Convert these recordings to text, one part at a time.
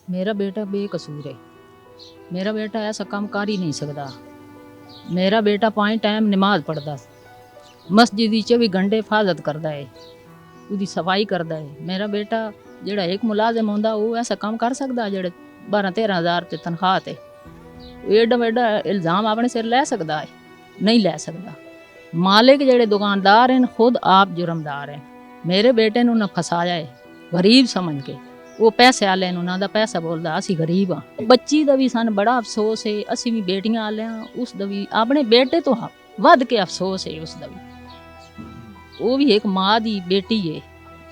मेरा बेटा बेकसूर है। मेरा बेटा ऐसा काम कर ही नहीं सकता। मेरा बेटा 5 टाइम नमाज पढ़ता, मस्जिद की 24 घंटे हिफाजत करता है, उसकी सफाई करता है। मेरा बेटा ਜਿਹੜਾ एक मुलाजिम होंदा वो ऐसा काम कर सकता ਜਿਹੜੇ 12-13 हज़ार ते तनख्वाह ते एडा वेडा इल्ज़ाम अपने सिर लै सकता है? नहीं लै सकता। मालिक ਜਿਹੜੇ दुकानदार हैं खुद आप जुर्मदार हैं। मेरे बेटे ਨੂੰ ना फसाया है गरीब समझ के। ਉਹ ਪੈਸੇ ਵਾਲੇ ਨੂੰ ਉਹਨਾਂ ਦਾ ਪੈਸਾ ਬੋਲਦਾ ਅਸੀਂ ਗਰੀਬ ਆ। ਬੱਚੀ ਦਾ ਵੀ ਸਾਨੂੰ ਬੜਾ ਅਫਸੋਸ ਹੈ, ਅਸੀਂ ਵੀ ਬੇਟੀਆਂ ਵਾਲਿਆਂ ਉਸ ਦਾ ਵੀ ਆਪਣੇ ਬੇਟੇ ਤੋਂ ਵੱਧ ਕੇ ਅਫਸੋਸ ਹੈ ਉਸ ਦਾ ਵੀ। ਉਹ ਵੀ ਇੱਕ ਮਾਂ ਦੀ ਬੇਟੀ ਹੈ,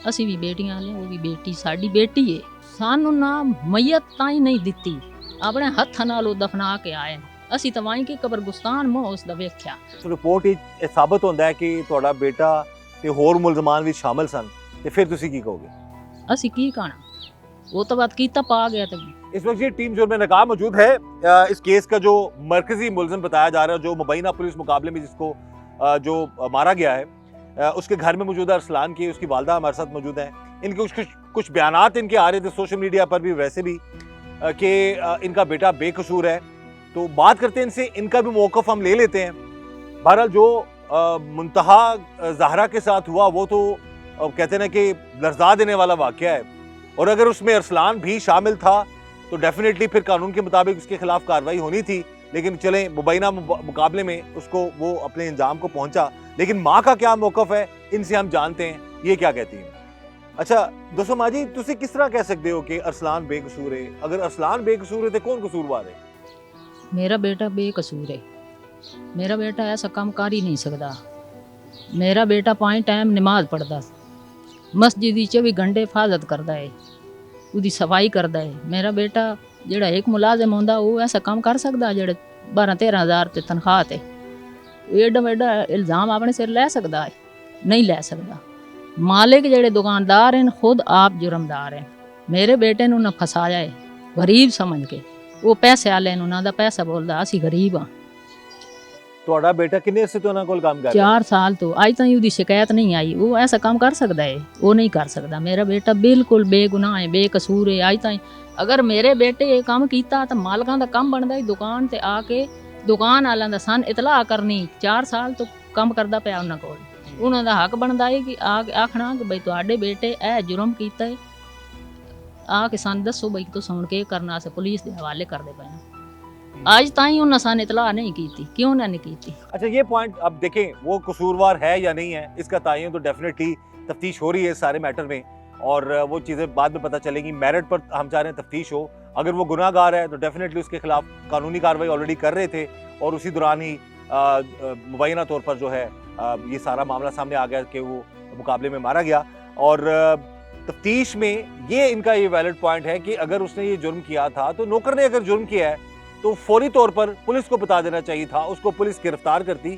ਅਸੀਂ ਵੀ ਬੇਟੀਆਂ ਵਾਲੇ, ਉਹ ਵੀ ਬੇਟੀ ਸਾਡੀ ਬੇਟੀ ਹੈ। ਸਾਨੂੰ ਨਾ ਮਈਤ ਤਾਂ ਹੀ ਨਹੀਂ ਦਿੱਤੀ, ਆਪਣੇ ਹੱਥਾਂ ਨਾਲ ਉਹ ਦਫਨਾ ਕੇ ਆਏ। ਅਸੀਂ ਤਾਂ ਵਾਂ ਕਿ ਕਬਰਗੁਸਤਾਨ ਮੋਹ ਉਸ ਦਾ ਵੇਖਿਆ। ਰਿਪੋਰਟ ਇਹ ਸਾਬਤ ਹੁੰਦਾ ਹੈ ਕਿ ਤੁਹਾਡਾ ਬੇਟਾ ਤੇ ਹੋਰ ਮੁਲਜ਼ਮਾਨ ਵੀ ਸ਼ਾਮਲ ਸਨ, ਤੇ ਫਿਰ ਤੁਸੀਂ ਕੀ ਕਹੋਗੇ? ਅਸੀਂ ਕੀ ਕਹਿਣਾ, वो तो बात कीता पा गया था। इस वक्त ये टीम जुर्म नकाब मौजूद है। इस केस का जो मरकजी मुलजिम बताया जा रहा है, जो मुबैना पुलिस मुकाबले में जिसको जो मारा गया है, उसके घर में मौजूद है अरसलान की, उसकी वालदा हमारे साथ मौजूद है। इनके कुछ बयानात इनके आ रहे थे सोशल मीडिया पर भी, वैसे भी कि इनका बेटा बेकसूर है। तो बात करते हैं इनसे, इनका भी मौक़िफ़ हम ले लेते हैं। बहरहाल जो मुंतहा ज़हरा के साथ हुआ वो तो कहते हैं कि लर्जा देने वाला वाक़या है, और अगर उसमें अरसलान भी शामिल था तो डेफिनेटली फिर कानून के मुताबिक उसके खिलाफ कार्रवाई होनी थी। लेकिन चलें, मुबैना मुकाबले में उसको वो अपने इंजाम को पहुंचा। लेकिन माँ का क्या मौक़िफ़ है, इनसे हम जानते हैं ये क्या कहती हैं। अच्छा दोस्तों, माँ जी तुसी किस तरह कह सकते हो कि अरसलान बेकसूर है? अगर अरसलान बेकसूर है तो कौन कसूरवार है? मेरा बेटा बेकसूर है। मेरा बेटा ऐसा काम कर ही नहीं सकता। मेरा बेटा 5 टाइम नमाज पढ़ता, मस्जिद की 24 घंटे हिफाजत करता है, उसकी सफाई करता है। मेरा बेटा ਜਿਹੜਾ एक मुलाजिम होंदा वो ऐसा काम कर सकता ਜਿਹੜੇ 12-13 हज़ार ते तनख्वाह ते एडा वेडा इल्ज़ाम अपने सिर लै सकता है? नहीं लै सकता। मालिक ਜਿਹੜੇ दुकानदार हैं खुद आप जुर्मदार हैं। मेरे बेटे ਨੂੰ ਨਾ ਫਸਾਇਆ ਹੈ ਗਰੀਬ ਸਮਝ ਕੇ। ਉਹ ਪੈਸੇ ਵਾਲੇ ਨੂੰ ਉਹਨਾਂ ਦਾ ਪੈਸਾ ਬੋਲਦਾ ਅਸੀਂ ਗਰੀਬ ਆ। ਤੁਹਾਡਾ ਬੇਟਾ ਕਿੰਨੇ ਅਰਸੇ ਤੋਂ ਉਹਨਾਂ ਕੋਲ ਕੰਮ ਕਰ ਰਿਹਾ? 4 साल तो आज तक उसकी शिकायत नहीं आई। वो ऐसा काम कर सकता है? वो नहीं कर सकता। मेरा बेटा बिल्कुल बेगुनाह है, बेकसूर है। आज तक अगर मेरे बेटे ये काम किया तो मालकां दा काम बनता है दुकान ते आके दुकान वालों का सन इतला करनी। 4 साल तो काम करता पाया उन्होंने कोल, उन्होंने दा हक बनता है कि आखना कि बई तुहाडे बेटे ए जुर्म किया है, आके सन दसो बई तुस हुण के करना। अस पुलिस के हवाले करते पे आज ताई उन्होंने सन इतला नहीं की, क्यों नहीं की? अच्छा ये पॉइंट अब देखें, वो कसूरवार है या नहीं है इसका तयन तो डेफिनेटली तफ्तीश हो रही है इस सारे मैटर में, और वो चीज़ें बाद में पता चलेंगी। मेरिट पर हम चाह रहे हैं तफ्तीश हो। अगर वो गुनाहगार है तो डेफिनेटली उसके खिलाफ कानूनी कार्रवाई ऑलरेडी कर रहे थे, और उसी दौरान ही मुबैना तौर पर जो है ये सारा मामला सामने आ गया कि वो मुकाबले में मारा गया। और तफ्तीश में ये इनका ये वैलिड पॉइंट है कि अगर उसने ये जुर्म किया था तो नौकर ने अगर जुर्म किया है तो फौरी तौर पर पुलिस को बता देना चाहिए था, उसको पुलिस गिरफ्तार करती।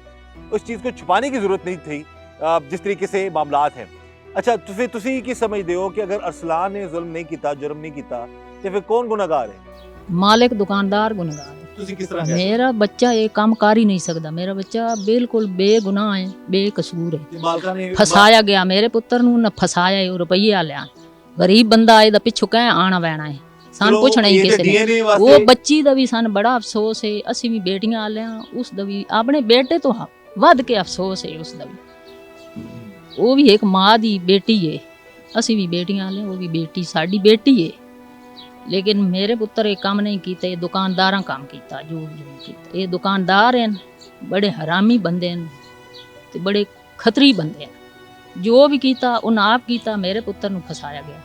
उस चीज़ को छुपाने की ज़रूरत नहीं थी जिस तरीके से मामलात हैं। अच्छा तुसी की समझते हो कि अगर अरसलान ने जुल्म नहीं किया, जुर्म नहीं किया, तो फिर कौन गुनहगार है? मालिक दुकानदार गुनहगार है। तुसी किस तरह मेरा बच्चा ये काम कर ही नहीं सकता। मेरा बच्चा बिल्कुल बेगुनाह है, बेकसूर है। फसाया गया मेरे पुत्र नूं ना फसाया है। रुपये वाले गरीब बंदा आए पिछू कैं आना वैना है, सान पुछना ही किसी ने। वो बच्ची का भी सन बड़ा अफसोस है, असी भी बेटियां वाले उस दा भी अपने बेटे तो वध के अफसोस है उस दा भी। वो भी एक माँ दी बेटी है, असी भी बेटियां वाले, वो भी बेटी साडी बेटी है। लेकिन मेरे पुत्र ये काम नहीं किया, दुकानदार काम किया जो किया। ये दुकानदार हैं बड़े हरामी बंदे हैं ते बड़े खतरी बंदे हैं। जो भी किया उन्हें आप किया, मेरे पुत्र नूं फसाया गया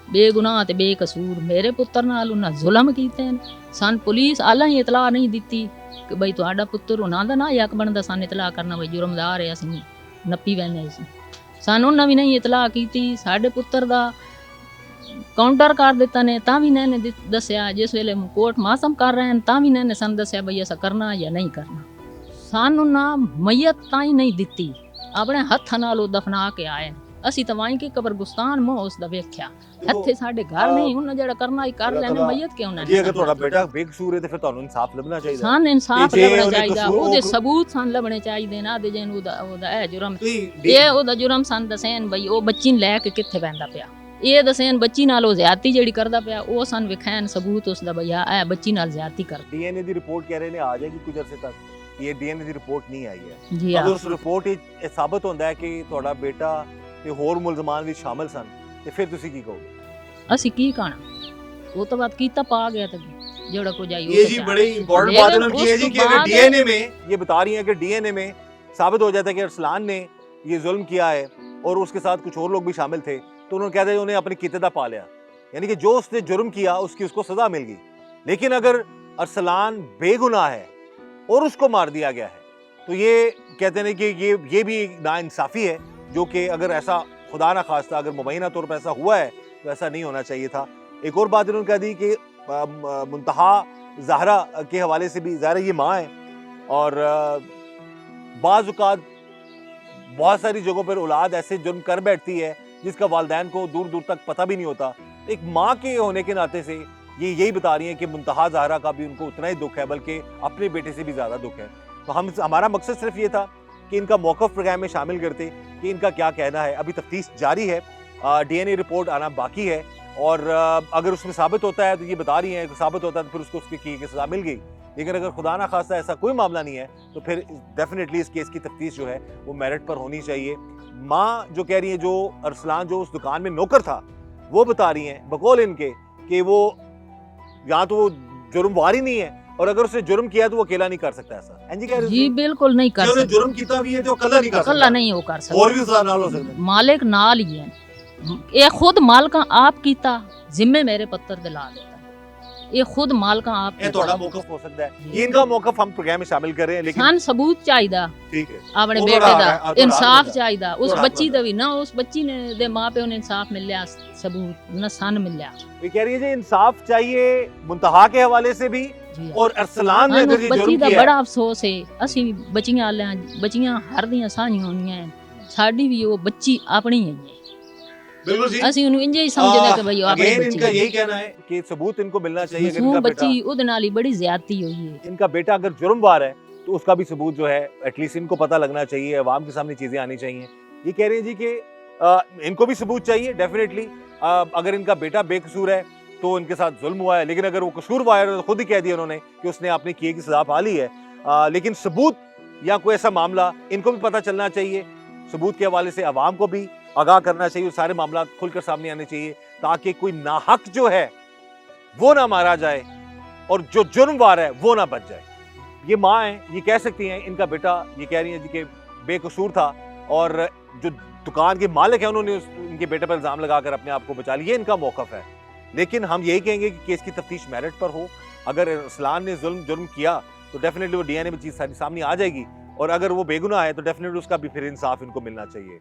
बेगुनाह ते बेकसूर। मेरे पुत्र नाल उन्हें जुल्म कीते हैं। सन पुलिस आला ही इतला नहीं दिती कि बई तुहाडा पुत्र उन्हां दा ना हक बनदा सन इतला करना, बई जुर्मदार है असीं नप्पी वैने सी। सन उन्हें भी नहीं इतला कीती। साडे पुत्र दा काउंटर कर दिता ने तां भी इन्हें दस्या, जिस वेले कोर्ट मासम कर रहे हैं तां भी इन्हें सन दस्या बई ऐसा करना या नहीं करना। सन उन्हें मईत तां ही नहीं दिती, अपने हत्थां नाल दफना के आए। ਅਸੀਂ ਤਾਂ ਵਾਂ ਕਿ ਕਬਰਗੁਸਤਾਨ ਮੋਹ ਉਸ ਦਾ ਵੇਖਿਆ। ਇੱਥੇ ਸਾਡੇ ਘਰ ਨਹੀਂ, ਉਹਨਾਂ ਜਿਹੜਾ ਕਰਨਾ ਹੀ ਕਰ ਲੈਣੇ, ਮਈਤ ਕਿਉਂ ਨਾ। ਜੇ ਅਗਰ ਤੁਹਾਡਾ ਬੇਟਾ ਬੇਕਸੂਰ ਹੈ ਤੇ ਫਿਰ ਤੁਹਾਨੂੰ ਇਨਸਾਫ ਲੱਭਣਾ ਚਾਹੀਦਾ। ਸਾਨੂੰ ਇਨਸਾਫ ਲੱਭਣਾ ਚਾਹੀਦਾ, ਉਹਦੇ ਸਬੂਤ ਸਾਨੂੰ ਲੱਭਣੇ ਚਾਹੀਦੇ ਨਾ। ਦੇ ਜਨ ਉਹਦਾ ਇਹ ਜੁਰਮ, ਇਹ ਉਹਦਾ ਜੁਰਮ ਸਾਨੂੰ ਦੱਸਣ ਬਈ ਉਹ ਬੱਚੀ ਨੂੰ ਲੈ ਕੇ ਕਿੱਥੇ ਪੈਂਦਾ ਪਿਆ। ਇਹ ਦੱਸਣ ਬੱਚੀ ਨਾਲ ਉਹ ਜ਼ਿਆਦਤੀ ਜਿਹੜੀ ਕਰਦਾ ਪਿਆ ਉਹ ਸਾਨੂੰ ਵਿਖਾਣ ਸਬੂਤ ਉਸ ਦਾ ਭਈਆ ਇਹ ਬੱਚੀ ਨਾਲ ਜ਼ਿਆਦਤੀ ਕਰ डीएनए ਦੀ ਰਿਪੋर्ट कह रहे ने आ जाएगी कुछ अरसे तक ये डीएनए ਦੀ ਰਿਪੋर्ਟ ਨਹੀਂ ਆਈ ਹੈ ਜੀ ਅਗਰ ਉਸ ਰਿਪੋर्ट ਵਿੱਚ ਇਹ ਸਾਬਤ ਹੁੰਦਾ ਹੈ ਕਿ ਤੁਹਾਡਾ ਬੇਟਾ ਤੇ ਹੋਰ ਮੁਲਜ਼ਮਾਨ ਵੀ ਸ਼ਾਮਲ ਸਨ ਤੇ ਫਿਰ ਤੁਸੀਂ ਕੀ ਕਹੋਗੇ ਅਸੀਂ ਕੀ ਕਹਣਾ ਉਹ ਤੋਂ ਬਾਅਦ ਕੀਤਾ ਪਾ ਗਿਆ ਤੇ ਜਿਹੜਾ ਕੁਝ ਆਈ ये जी बड़ी इंपॉर्टेंट बात उन्होंने की है जी कि अगर डीएनए में ये बता रही हैं कि डीएनए में साबित हो जाता है कि अरसलान ने ये जुल्म किया है और उसके साथ कुछ और लोग भी शामिल थे तो उन्होंने कहते हैं उन्हें अपनी कितदा पा लिया यानी कि जो उसने जुर्म किया उसकी उसको सजा मिल गई लेकिन अगर अरसलान बेगुनाह है और उसको मार दिया गया है तो ये कहते हैं कि ये भी नाइंसाफ़ी है जो कि अगर ऐसा खुदा ना खास्ता अगर मुबैना तौर पर ऐसा हुआ है तो ऐसा नहीं होना चाहिए था। एक और बात इन्होंने कह दी कि मुंतहा ज़हरा के हवाले से भी ज़ाहिर ये माँ है और बाज़ औक़ात बहुत सारी जगहों पर औलाद ऐसे जुर्म कर बैठती है जिसका वालिदैन को दूर दूर तक पता भी नहीं होता। एक माँ के होने के नाते से ये यही बता रही हैं कि मुंतहा ज़हरा का भी उनको उतना ही दुख है बल्कि अपने बेटे से भी ज़्यादा दुख है। तो हमारा मकसद सिर्फ ये था कि इनका मौक़िफ़ प्रोग्राम में शामिल करते कि इनका क्या कहना है। अभी तफ्तीश जारी है, डीएनए रिपोर्ट आना बाकी है और अगर उसमें साबित होता है तो ये बता रही हैं कि साबित होता है तो फिर उसको उसकी की सज़ा मिल गई, लेकिन अगर खुदा ना खास्ता ऐसा कोई मामला नहीं है तो फिर डेफिनेटली इस केस की तफ्तीश जो है वो मेरिट पर होनी चाहिए। माँ जो कह रही है, जो अरसलान जो उस दुकान में नौकर था वो बता रही हैं बकौल इनके कि वो यहाँ तो वो जुर्मवार ही नहीं है और अगर उसने जुर्म किया तो वो अकेला नहीं कर सकता ऐसा। एनजी कह रहे जी बिल्कुल नहीं कर उन्होंने सकता जुर्म किया भी है तो कल्ला नहीं कर अकेला सकता नहीं हो कर सकता और भी उसका नाल हो सकता है। मालिक नाल ही है ये खुद मालका आप कीता जिम्मे मेरे पत्थर दिला देता है ये खुद मालका आप ये थोड़ा मौक़िफ़ हो सकता है। ये इनका मौक़िफ़ हम प्रोग्राम में शामिल कर रहे हैं लेकिन सान सबूत चाहिदा ठीक है अपने ਉਹ बेटे ਤੁਹਾਡਾ ਦਾ ਆ, ਤੁਹਾਡਾ इंसाफ ਆ। चाहिदा उस ਤੁਹਾਡਾ बच्ची दा भी ना उस बच्ची ने दे मां प्यो ने इंसाफ मिलया सबूत न सन मिलया ये कह रही है जी इंसाफ चाहिए मुंतहा के हवाले से भी जी और अरसलान ने ਸਾਨੂੰ अगर ये ਬੱਚੀ जुर्म ਦਾ किया ਬੜਾ ਅਫਸੋਸ ਹੈ ਅਸੀਂ ਬੱਚੀਆਂ ਵਾਲਿਆਂ ਬੱਚੀਆਂ ਹਰ ਦੀਆਂ ਸਾਂਝੀਆਂ ਹੁੰਦੀਆਂ ਸਾਡੀ ਵੀ ਉਹ ਬੱਚੀ ਆਪਣੀ ਹੈ बिल्कुल जी। ਅਸੀਂ ਉਹਨੂੰ ਇੰਜ ਹੀ ਸਮਝਦੇ ਕਿ ਭਈ ਉਹ ਆਪਣੀ अगेन इनका ਬੱਚੀ यही कहना है कि सबूत इनको मिलना चाहिए अगर ਉਹ इनका बेटा ਬੱਚੀ ਉਹਦੇ ਨਾਲ ਹੀ ਬੜੀ ਜ਼ਿਆਦਤੀ ਹੋਈ ਹੈ इनका बेटा अगर जुर्मवार है तो उसका भी सबूत जो है एटलीस्ट इनको पता लगना चाहिए, अवाम के सामने चीज़ें आनी चाहिए। ये कह रहे हैं जी कि इनको भी सबूत चाहिए डेफिनेटली। अगर इनका बेटा बेकसूर है तो इनके साथ जुल्म हुआ है, लेकिन अगर वो कसूरवार है तो खुद ही कह दिया उन्होंने कि उसने अपने किए की सजा पा ली है। लेकिन सबूत या कोई ऐसा मामला इनको भी पता चलना चाहिए, सबूत के हवाले से अवाम को भी आगाह करना चाहिए, सारे मामला खुलकर सामने आने चाहिए ताकि कोई नाहक जो है वो ना मारा जाए और जो जुर्मवार है वो ना बच जाए। ये माँ है, ये कह सकती हैं इनका बेटा, ये कह रही हैं जी कि बेकसूर था और जो दुकान के मालिक हैं उन्होंने इनके बेटे पर इल्ज़ाम लगाकर अपने आप को बचा लिया, इनका मौक़िफ़ है। लेकिन हम यही कहेंगे कि केस की तफ्तीश मेरिट पर हो। अगर अरसलान ने जुर्म किया तो डेफिनेटली वो डीएनए में चीज़ सामने आ जाएगी और अगर वो बेगुनाह है तो डेफिनेटली उसका भी फिर इंसाफ इनको मिलना चाहिए।